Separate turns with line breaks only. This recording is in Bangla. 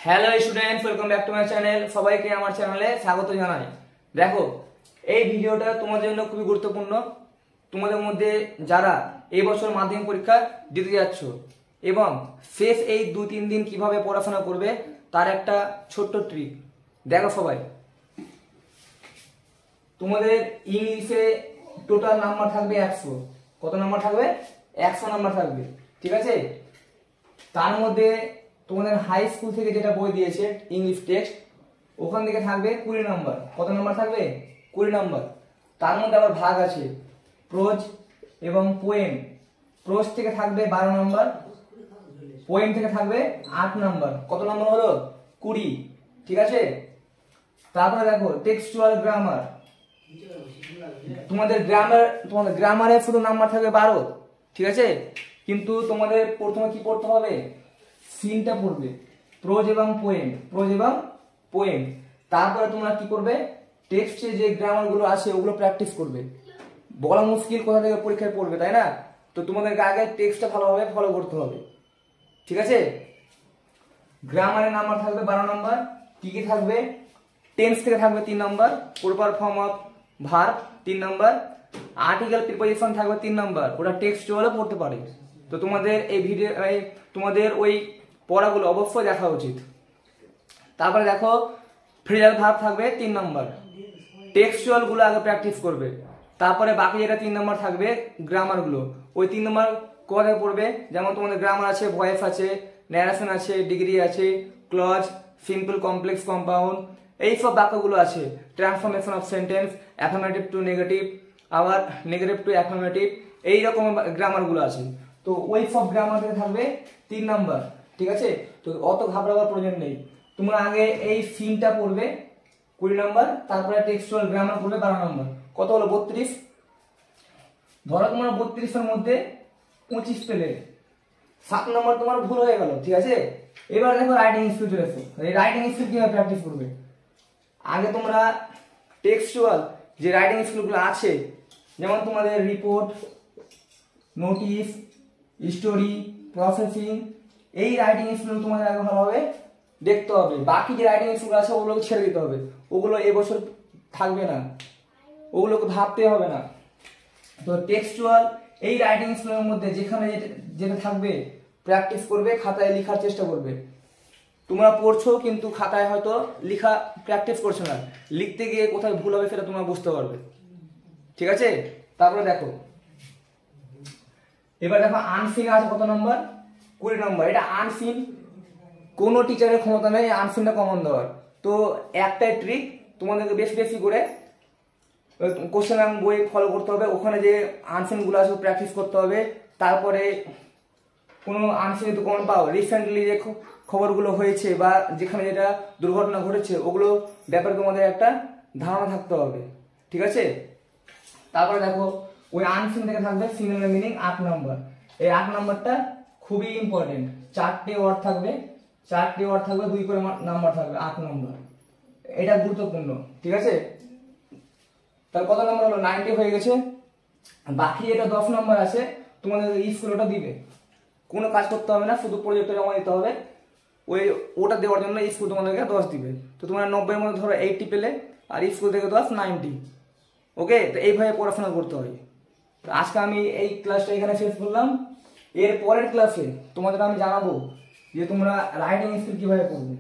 Hello students, welcome back to my channel. সবাইকে আমার চ্যানেলে স্বাগত জানাই। দেখো, এই ভিডিওটা তোমাদের জন্য খুবই গুরুত্বপূর্ণ। তোমাদের মধ্যে যারা এই বছর মাধ্যমিক পরীক্ষা দিতে যাচ্ছ এবং শেষ এই 2-3 দিন কিভাবে পড়াশোনা করবে তার একটা ছোট্ট ট্রিক দেখো সবাই। তোমাদের ইংলিশে টোটাল নাম্বার থাকবে 100। কত নাম্বার থাকবে? 100 নাম্বার থাকবে, ঠিক আছে? তার মধ্যে তোমাদের হাই স্কুল থেকে যেটা বই দিয়েছে ইংলিশ টেক্সট, ওখান থেকে থাকবে 20 নাম্বার। কত নাম্বার থাকবে? 20 নাম্বার। তার মধ্যে আবার ভাগ আছে প্রোজ এবং পোয়েম। প্রোজ থেকে থাকবে 12 নাম্বার, পোয়েম থেকে থাকবে 8 নাম্বার। কত নাম্বার হলো? 20, ঠিক আছে? তারপরে দেখো টেক্সচুয়াল গ্রামার। তোমাদের গ্রামারে শুধু নাম্বার থাকবে 12, ঠিক আছে? কিন্তু তোমাদের প্রথমে কি পড়তে হবে? সিনটা পড়বে, প্রোজ এবং পোয়েম, প্রোজ এবং পোয়েম। তারপরে তোমরা কি করবে? টেক্সটে যে গ্রামার গুলো আছে ওগুলো প্র্যাকটিস করবে। বলা মুশকিল, কোথা থেকে পরীক্ষায় পড়বে, তাই না? তো তোমাদেরকে আগে টেক্সটটা ভালোভাবে ফলো করতে হবে, ঠিক আছে? গ্রামারের নাম্বার থাকবে 12 নাম্বার। কি কি থাকবে? টেন্স থেকে থাকবে 3 number, proper form of verb 3 number, article preposition থাকবে 3 নাম্বার। ওটা টেক্সচুয়ালও পড়তে পারে। তো তোমাদের এই ভিডিও তোমাদের ওই পড়াগুলো অবশ্যই দেখা উচিত। তারপরে দেখো ফ্রেজাল ভার্ব থাকবে 3 নাম্বার। টেক্সচুয়াল গুলো আগে প্র্যাকটিস করবে, তারপরে বাকি যেটা 3 নাম্বার থাকবে গ্রামার গুলো, ওই 3 নাম্বার কোথায় পড়বে? যেমন তোমাদের গ্রামার আছে, ভয়েস আছে, ন্যারেশন আছে, ডিগ্রি আছে, ক্লজ, সিম্পল, কমপ্লেক্স, কম্পাউন্ড, এই সব বাক্যগুলো আছে। Transformation of sentence, affirmative two negative, আবার নেগেটিভ টু অ্যাফার্মেটিভ, এই রকম গ্রামার গুলো আছে। তো ওই সব গ্রামার থাকবে 3 নাম্বার, ঠিক আছে? তো অত ঘাবড়াবার প্রয়োজন নেই। তোমরা আগে এই সিনটা পড়বে 20 নাম্বার, তারপরে টেক্সচুয়াল গ্রামার পড়বে 12 নাম্বার। কত হলো? 32। ধরো তোমরা 32 এর মধ্যে 25 পেলে, 7 নাম্বার তোমার ভুল হয়ে গেল, ঠিক আছে? এবার দেখো রাইটিং স্পিড চলে এসো। এই রাইটিং স্পিড কিভাবে প্র্যাকটিস করবে? আগে তোমরা টেক্সচুয়াল যে রাইটিং স্কিলগুলো আছে, যেমন তোমাদের রিপোর্ট, নোটিশ, স্টোরি, প্রসেসিং, এই রাইটিং স্কিল তোমাদের আগে ভালোভাবে দেখতে হবে। বাকি যে রাইটিং স্কিল আছে ওগুলোকে ছেড়ে দিতে হবে, ওগুলো এবছর থাকবে না, ওগুলোকে ভাবতে হবে না। তো টেক্সচুয়াল এই রাইটিং স্কিলের মধ্যে যেখানে যেটা থাকবে প্র্যাকটিস করবে, খাতায় লেখার চেষ্টা করবে। তোমরা পড়ছো কিন্তু খাতায় হয়তো লেখা প্র্যাকটিস করছো না, লিখতে গিয়ে কোথায় ভুল হবে সেটা তোমরা বুঝতে পারবে, ঠিক আছে? তারপরে দেখো, এবার দেখো আনসিন আছে কত নাম্বার? 20 নাম্বার। এটা আনসিন, কোনো টিচারের ক্ষমতা নেই আনসিনটা কমন দেওয়ার। তো একটাই ট্রিক, তোমাদেরকে বেশি বেশি করে কোশ্চেন ব্যাংক বই ফলো করতে হবে, ওখানে যে আনসিন গুলো আছে প্র্যাকটিস করতে হবে। তারপরে কোনো আনসিন যদি কমন পাও, রিসেন্টলি যে খবরগুলো হয়েছে বা যেখানে যেটা দুর্ঘটনা ঘটেছে ওগুলো ব্যাপারে তোমাদের একটা ধারণা থাকতে হবে, ঠিক আছে? তারপরে দেখো ওই আনসিন থেকে থাকবে সিনোনিম মিনিং 8 নাম্বার। এই 8 নাম্বারটা খুবই ইম্পর্টেন্ট। 4টে ওয়ার্ড থাকবে, 4টে ওয়ার্ড থাকবে, 2 করে নাম্বার থাকবে, 8 নাম্বার। এটা গুরুত্বপূর্ণ, ঠিক আছে? তাহলে কত নাম্বার হলো? 90 হয়ে গেছে। বাকি এটা 10 নাম্বার আছে, তোমাদের স্কুল ওটা দিবে, কোনো কাজ করতে হবে না, শুধু প্রজেক্টে জমা দিতে হবে। ওটা দেওয়ার জন্য স্কুল তোমাদেরকে 10 দিবে। তো তোমরা 90 এর মধ্যে ধরো 80 পেলে, আর স্কুল থেকে 10, 90। ওকে? তো এইভাবে পড়াশোনা করতে হয়। তো আজকে আমি এই ক্লাসটা এখানে শেষ করলাম। এর পরের ক্লাসে তোমাদের আমি জানাবো যে তোমরা রাইটিং স্কিল কিভাবে করবে।